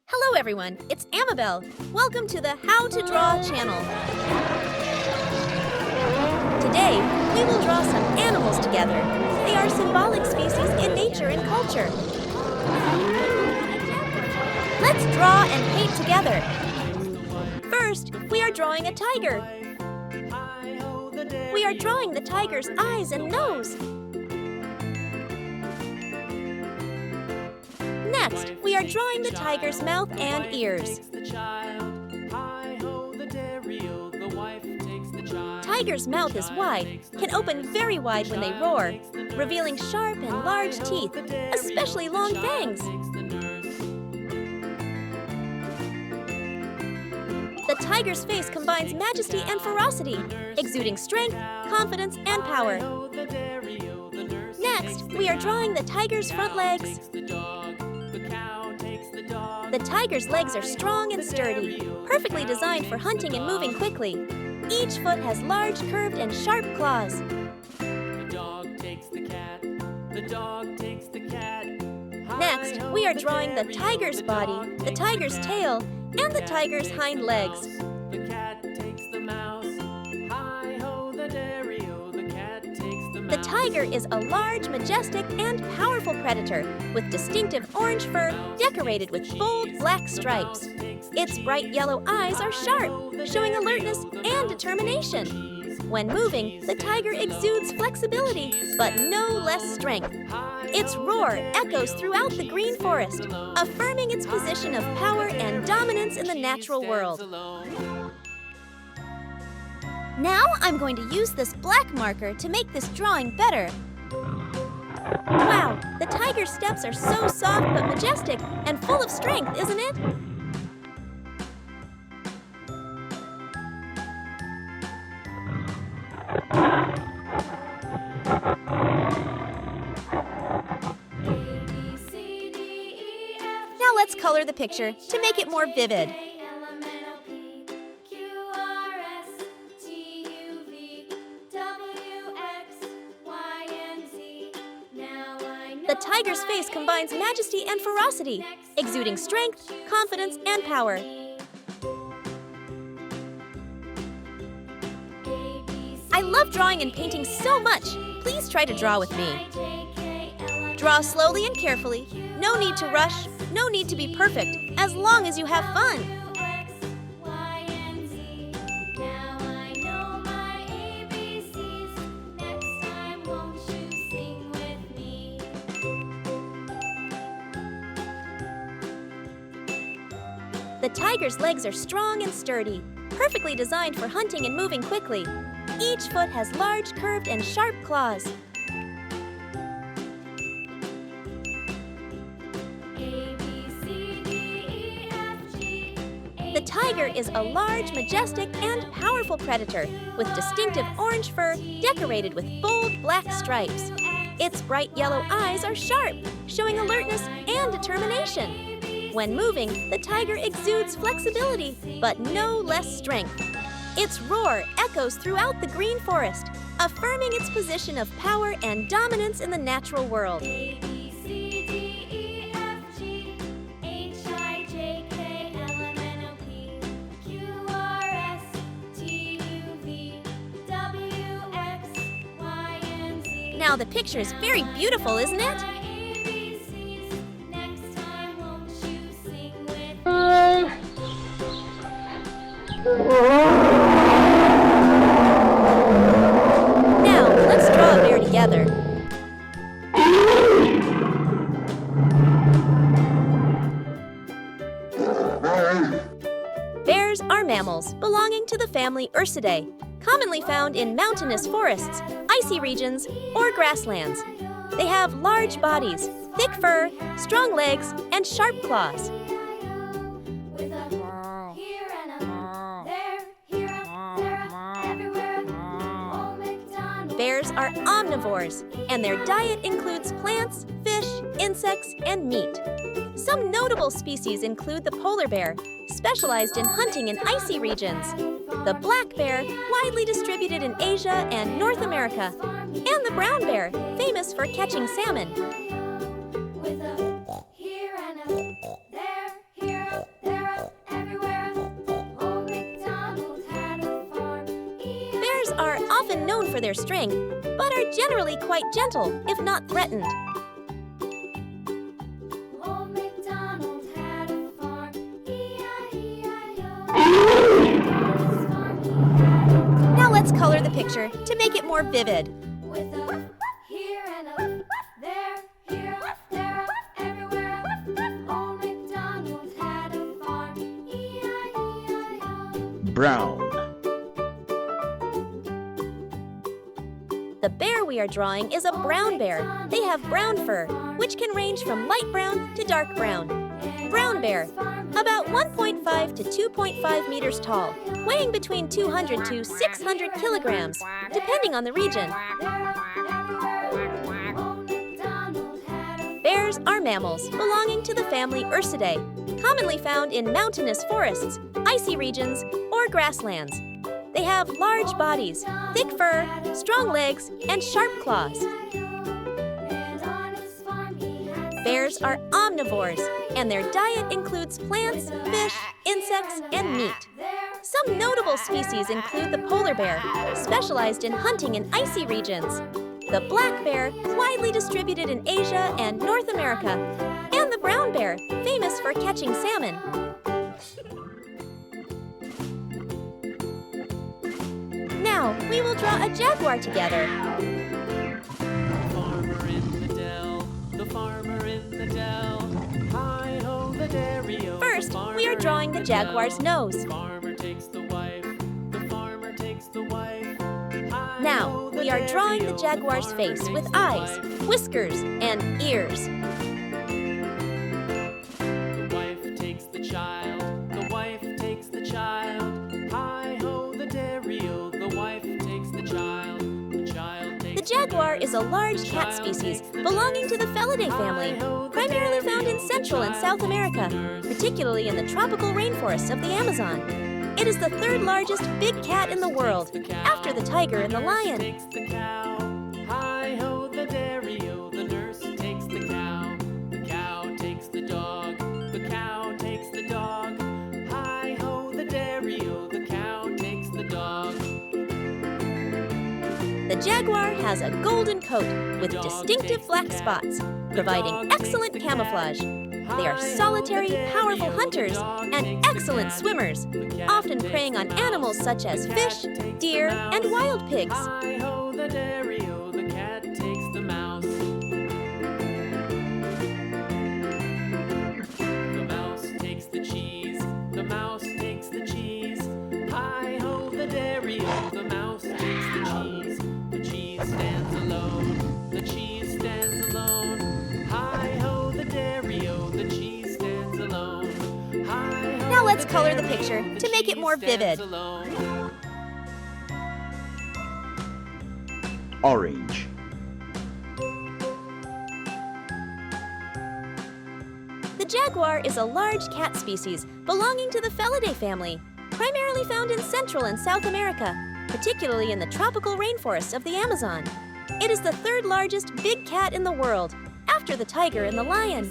Hello everyone, it's Amabel. Welcome to the How to Draw channel. Today, we will draw some animals together. They are symbolic species in nature and culture. Let's draw and paint together. First, we are drawing a tiger. We are drawing the tiger's eyes and nose. Next, we are drawing the tiger's mouth and ears. Tiger's mouth is wide, can open very wide when they roar, revealing sharp and large teeth, especially long fangs. The tiger's face combines majesty and ferocity, exuding strength, confidence, and power. Next, we are drawing the tiger's front legs. The tiger's legs are strong and sturdy, perfectly designed for hunting and moving quickly. Each foot has large, curved, and sharp claws. Next, we are drawing the tiger's body, the tiger's tail, and the tiger's hind legs. The tiger is a large, majestic, and powerful predator with distinctive orange fur decorated with bold black stripes. Its bright yellow eyes are sharp, showing alertness and determination. When moving, the tiger exudes flexibility, but no less strength. Its roar echoes throughout the green forest, affirming its position of power and dominance in the natural world. Now I'm going to use this black marker to make this drawing better. Wow, the tiger's steps are so soft but majestic and full of strength, isn't it? Now let's color the picture to make it more vivid. The tiger's face combines majesty and ferocity, exuding strength, confidence, and power. I love drawing and painting so much. Please try to draw with me. Draw slowly and carefully. No need to rush, no need to be perfect, as long as you have fun. The tiger's legs are strong and sturdy, perfectly designed for hunting and moving quickly. Each foot has large, curved, and sharp claws. The tiger is a large, majestic, and powerful predator with distinctive orange fur decorated with bold black stripes. Its bright yellow eyes are sharp, showing alertness and determination. When moving, the tiger exudes flexibility, but no less strength. Its roar echoes throughout the green forest, affirming its position of power and dominance in the natural world. Now the picture is very beautiful, isn't it? Now, let's draw a bear together. Bears are mammals belonging to the family Ursidae, commonly found in mountainous forests, icy regions, or grasslands. They have large bodies, thick fur, strong legs, and sharp claws. Bears are omnivores, and their diet includes plants, fish, insects, and meat. Some notable species include the polar bear, specialized in hunting in icy regions, the black bear, widely distributed in Asia and North America, and the brown bear, famous for catching salmon. Here and there, here Bears are often known for their strength, but are generally quite gentle, if not threatened. Now let's color the picture to make it more vivid. Brown. The bear we are drawing is a brown bear. They have brown fur, which can range from light brown to dark brown. Brown bear, about 1.5 to 2.5 meters tall, weighing between 200 to 600 kilograms, depending on the region. Bears are mammals belonging to the family Ursidae, commonly found in mountainous forests, icy regions, or grasslands. They have large bodies, thick fur, strong legs, and sharp claws. Bears are omnivores, and their diet includes plants, fish, insects, and meat. Some notable species include the polar bear, specialized in hunting in icy regions, the black bear, widely distributed in Asia and North America, and the brown bear, famous for catching salmon. Now, we will draw a jaguar together. Farmer in the dell, the farmer in the dell. Hi-ho, the dairy-o. First, we are drawing the jaguar's nose. The farmer takes the wife, the farmer takes the wife. Now, we are drawing the jaguar's face with eyes, whiskers, and ears. The wife takes the child, the wife takes the child. Hi-ho, the dairy-o, the wife takes the child takes The jaguar is a large cat species belonging to the Felidae family, primarily found in Central and South America, particularly in the tropical rainforests of the Amazon. It is the third largest big cat in the world, after the tiger and the lion. Takes the cow. Hi-ho, the dairy-o, the nurse takes the cow. The cow takes the dog, the cow takes the dog. Hi-ho, the dairy-o, the cow takes the dog. The jaguar has a golden coat with distinctive black spots, providing excellent camouflage. They are solitary, powerful hunters and excellent swimmers, often preying on animals such as fish, deer, and wild pigs. Hi-ho, the dairy-o, the cat takes the mouse. The mouse takes the cheese, the mouse takes the cheese. Hi-ho, the dairy-o, the mouse takes the cheese. The cheese stands alone, the cheese stands alone. Hi-ho, the dairy-o, the cheese stands alone. Hi-ho, Now let's color the picture to make it more vivid. Orange. The jaguar is a large cat species belonging to the Felidae family, primarily found in Central and South America, particularly in the tropical rainforests of the Amazon. It is the third largest big cat in the world, after the tiger and the lion.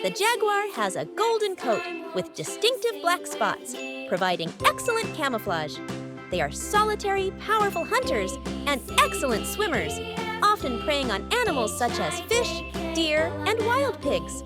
The jaguar has a golden coat with distinctive black spots, providing excellent camouflage. They are solitary, powerful hunters and excellent swimmers, often preying on animals such as fish, deer, and wild pigs.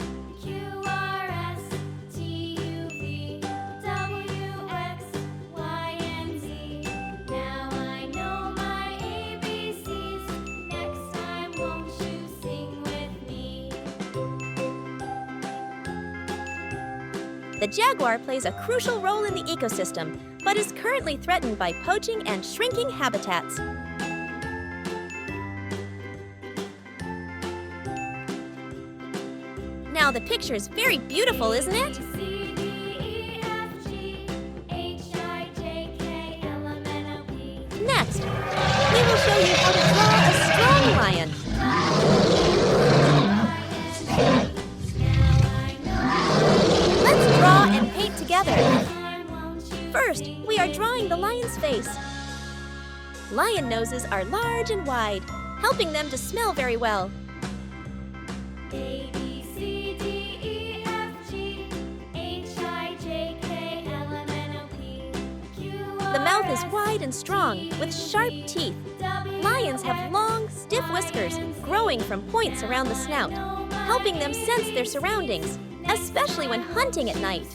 The jaguar plays a crucial role in the ecosystem, but is currently threatened by poaching and shrinking habitats. Now the picture is very beautiful, isn't it? Next, we will show you how to draw a strong lion. Let's draw and paint together First, we are drawing the lion's face. Lion noses are large and wide, helping them to smell very well. A, B, C, D, E, F, G, H, I, J, K, L, M, N, O, P, Q, R, The mouth is S, wide and strong, with sharp teeth. Lions have long, stiff whiskers growing from points around the snout, helping them sense their surroundings, especially when hunting at night.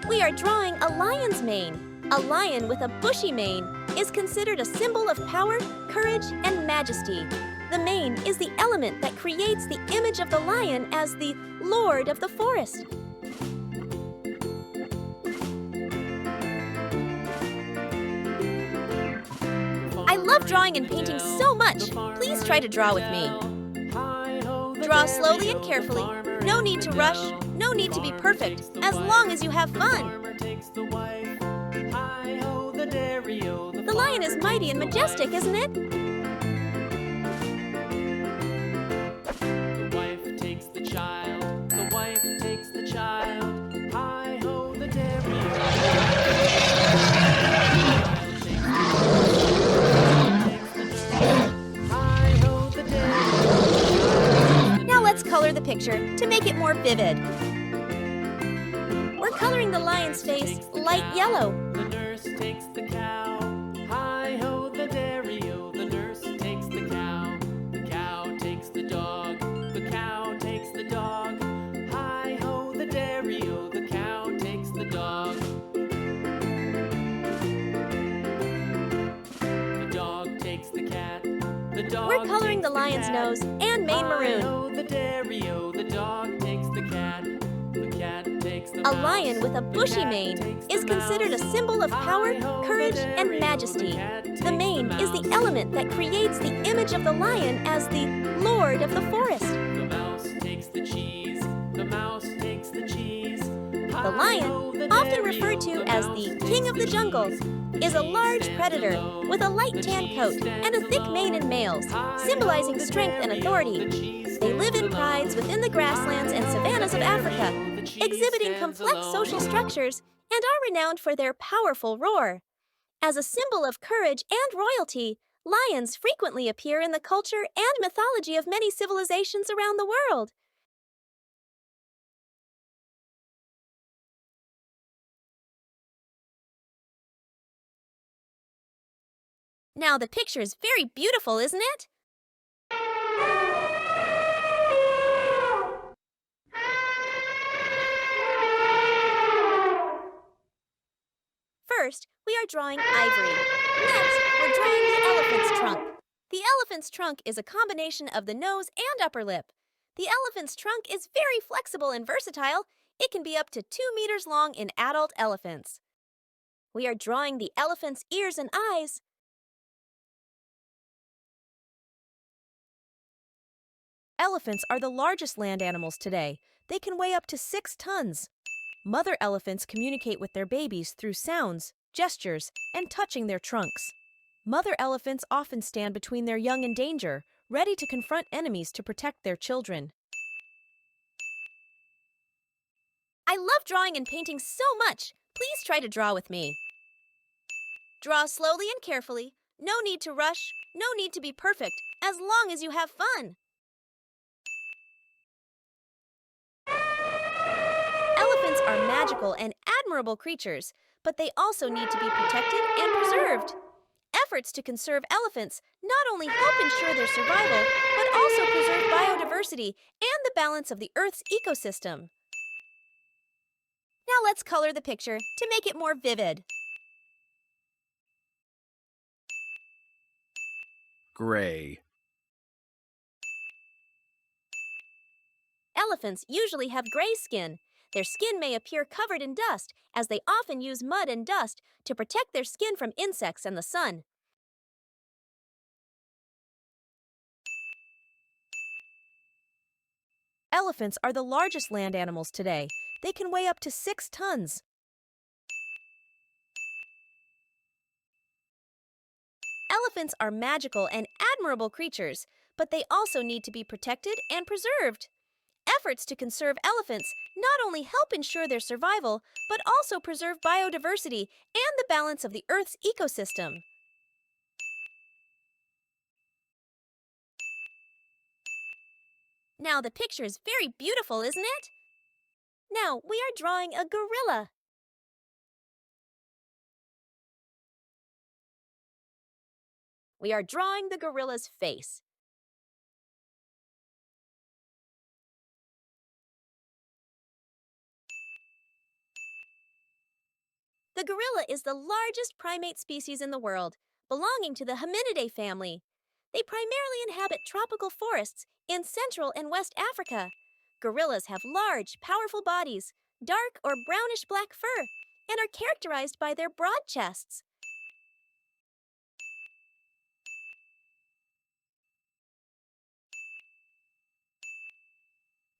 We are drawing a lion's mane. A lion with a bushy mane is considered a symbol of power, courage, and majesty. The mane is the element that creates the image of the lion as the lord of the forest. I love drawing and painting so much. Please try to draw with me. Draw slowly and carefully. No need to rush. No need to be perfect, as long as you have fun. The lion is mighty and majestic, isn't it? The wife takes the child. The wife takes the child. Hi ho, the dairy. Now let's color the picture to make it more vivid. We're coloring the lion's face light yellow. The nurse takes the cow. Hi ho, the dairy-o. The nurse takes the cow. The cow takes the dog. The cow takes the dog. Hi ho, the dairy-o. The cow takes the dog. The dog takes the cat. The dog We're coloring takes the lion's cat. nose and mane maroon. Hi-ho, the dairy-o. The dog takes the cat. The cat takes the A mouse. lion with a bushy The cat mane takes is the considered a mouse. symbol of power, Hi-ho, the courage, and dairy-o. majesty. The cat takes The mane the is the mouse. element that creates the image of the lion as the lord of the forest. The mouse takes the cheese. The mouse takes the cheese. The lion, often referred to as the king of the jungle, is a large predator with a light tan coat and a thick mane in males, symbolizing strength and authority. They live in prides within the grasslands and savannas of Africa, exhibiting complex social structures and are renowned for their powerful roar. As a symbol of courage and royalty, lions frequently appear in the culture and mythology of many civilizations around the world. Now the picture is very beautiful, isn't it? First, we are drawing ivory. Next, we're drawing the elephant's trunk. The elephant's trunk is a combination of the nose and upper lip. The elephant's trunk is very flexible and versatile. It can be up to 2 meters long in adult elephants. We are drawing the elephant's ears and eyes. Elephants are the largest land animals today. They can weigh up to 6 tons. Mother elephants communicate with their babies through sounds, gestures, and touching their trunks. Mother elephants often stand between their young and danger, ready to confront enemies to protect their children. I love drawing and painting so much. Please try to draw with me. Draw slowly and carefully. No need to rush. No need to be perfect, as long as you have fun. Elephants are magical and admirable creatures, but they also need to be protected and preserved. Efforts to conserve elephants not only help ensure their survival, but also preserve biodiversity and the balance of the Earth's ecosystem. Now let's color the picture to make it more vivid. Gray. Elephants usually have gray skin. Their skin may appear covered in dust, as they often use mud and dust to protect their skin from insects and the sun. Elephants are the largest land animals today. They can weigh up to 6 tons. Elephants are magical and admirable creatures, but they also need to be protected and preserved. Efforts to conserve elephants not only help ensure their survival, but also preserve biodiversity and the balance of the Earth's ecosystem. Now the picture is very beautiful, isn't it? Now we are drawing a gorilla. We are drawing the gorilla's face. The gorilla is the largest primate species in the world, belonging to the Hominidae family. They primarily inhabit tropical forests in Central and West Africa. Gorillas have large, powerful bodies, dark or brownish-black fur, and are characterized by their broad chests.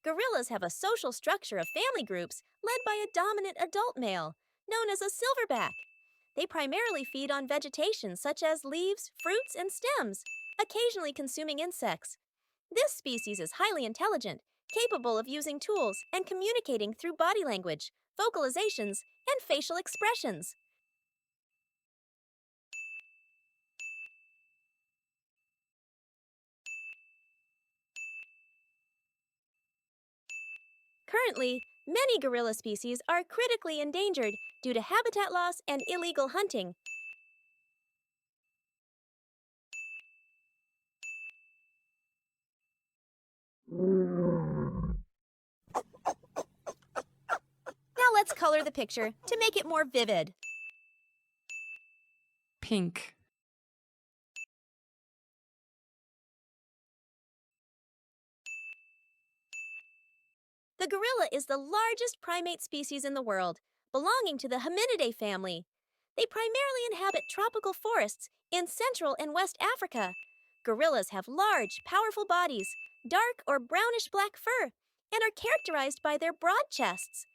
Gorillas have a social structure of family groups led by a dominant adult male, known as a silverback. They primarily feed on vegetation such as leaves, fruits, and stems, occasionally consuming insects. This species is highly intelligent, capable of using tools and communicating through body language, vocalizations, and facial expressions. Currently, many gorilla species are critically endangered due to habitat loss and illegal hunting. Now let's color the picture to make it more vivid. Pink. The gorilla is the largest primate species in the world, belonging to the Hominidae family. They primarily inhabit tropical forests in Central and West Africa. Gorillas have large, powerful bodies, dark or brownish-black fur, and are characterized by their broad chests.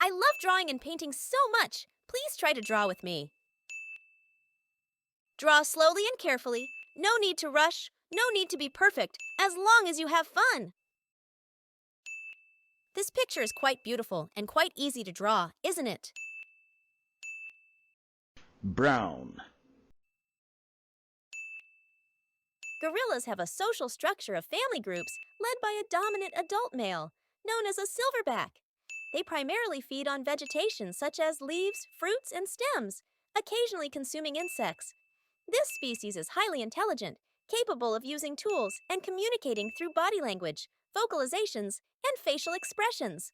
I love drawing and painting so much. Please try to draw with me. Draw slowly and carefully. No need to rush. No need to be perfect, as long as you have fun. This picture is quite beautiful and quite easy to draw, isn't it? Brown. Gorillas have a social structure of family groups led by a dominant adult male, known as a silverback. They primarily feed on vegetation such as leaves, fruits, and stems, occasionally consuming insects. This species is highly intelligent, capable of using tools and communicating through body language, vocalizations, and facial expressions.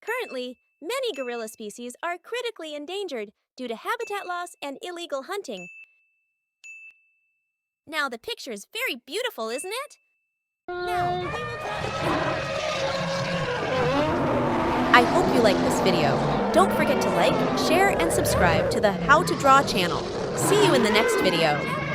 Currently, many gorilla species are critically endangered due to habitat loss and illegal hunting. Now the picture is very beautiful, isn't it? Now, we will draw I hope you like this video. Don't forget to like, share, and subscribe to the How to Draw channel. See you in the next video.